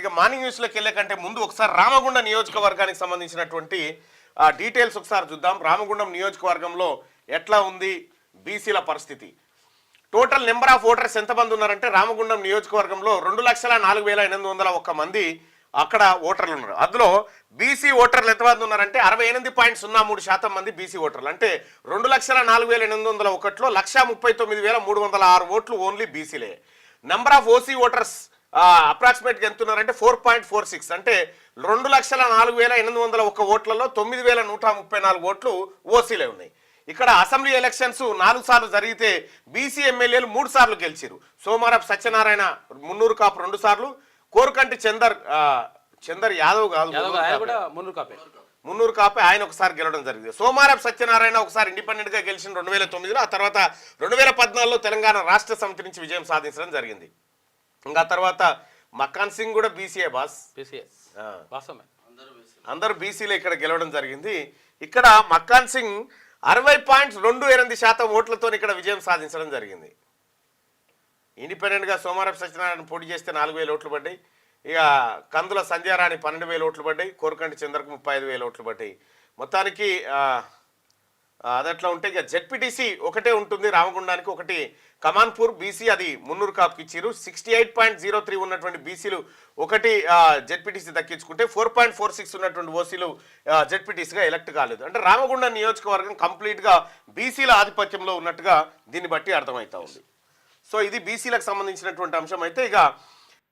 ఇక మార్నింగ్ న్యూస్లోకి వెళ్ళే కంటే ముందు ఒకసారి రామగుండం నియోజకవర్గానికి సంబంధించినటువంటి డీటెయిల్స్ ఒకసారి చూద్దాం. రామగుండం నియోజకవర్గంలో ఎట్లా ఉంది బీసీల పరిస్థితి. టోటల్ నెంబర్ ఆఫ్ ఓటర్స్ ఎంతమంది ఉన్నారంటే రామగుండం నియోజకవర్గంలో 2,04,801 మంది అక్కడ ఓటర్లు ఉన్నారు. అందులో బీసీ ఓటర్లు ఎంతమంది ఉన్నారంటే 68.03% మంది బీసీ ఓటర్లు. అంటే 2,04,801లో 1,39,306 ఓట్లు ఓన్లీ బీసీలే. నెంబర్ ఆఫ్ ఓసీ ఓటర్స్ అప్రాక్సిమేట్గా ఎంత ఉన్నారంటే 4.46. అంటే 2,04,801 ఓట్లలో 9,134 ఓట్లు ఓసీలే ఉన్నాయి. ఇక్కడ అసెంబ్లీ ఎలక్షన్స్ 4 సార్లు జరిగితే బీసీ ఎమ్మెల్యేలు 3 సార్లు గెలిచారు. సోమారపు సత్యనారాయణ మున్నూరు కాపు 2 సార్లు, కోరుకంటి చందర్ యాదవ్ కాదు మున్నూరు కాపే ఆయన ఒకసారి గెలవడం జరిగింది. సోమారపు సత్యనారాయణ ఒకసారి ఇండిపెండెంట్ గా గెలిచిన 2009లో, ఆ తర్వాత 2014లో తెలంగాణ రాష్ట్ర సమితి నుంచి విజయం సాధించడం జరిగింది. ఇంకా తర్వాత మక్కాన్ సింగ్ కూడా బీసీఏ బాస్, అందరూ బీసీలో ఇక్కడ గెలవడం జరిగింది. ఇక్కడ మక్కాన్ సింగ్ 60.28% ఓట్లతో ఇక్కడ విజయం సాధించడం జరిగింది. ఇండిపెండెంట్గా సోమారపు సత్యనారాయణ పోటీ చేస్తే 4,000 ఓట్లు పడ్డాయి. ఇక కందుల సంధ్యారాణి 12,000 ఓట్లు పడ్డాయి. కోరుకంటి చంద్రకు 35,000 ఓట్లు పడ్డాయి. మొత్తానికి అదట్లా ఉంటే ఇక జెడ్పీటీసీ ఒకటే ఉంటుంది రామగుండానికి, ఒకటి కమాన్పూర్ బీసీ, అది మున్నూరు కాపుకి ఇచ్చారు. 68.03 ఉన్నటువంటి బీసీలు ఒకటి జెడ్పీటీసీ దక్కించుకుంటే 4.46 ఉన్నటువంటి ఓసీలు జెడ్పీటీసీగా ఎలక్ట్ కాలేదు. అంటే రామగుండం నియోజకవర్గం కంప్లీట్గా బీసీల ఆధిపత్యంలో ఉన్నట్టుగా దీన్ని బట్టి అర్థమవుతా ఉంది. సో ఇది బీసీలకు సంబంధించినటువంటి అంశం. అయితే ఇక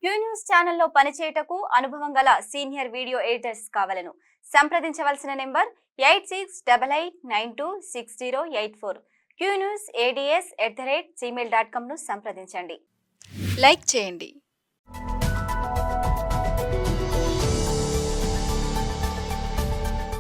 క్యూ న్యూస్ ఛానల్లో పనిచేయటకు అనుభవం గల సీనియర్ వీడియో ఎడిటర్స్ కావాలను సంప్రదించవలసిన నెంబర్ 8688926084. qnewsads@gmail.com ను సంప్రదించండి. లైక్ చేయండి.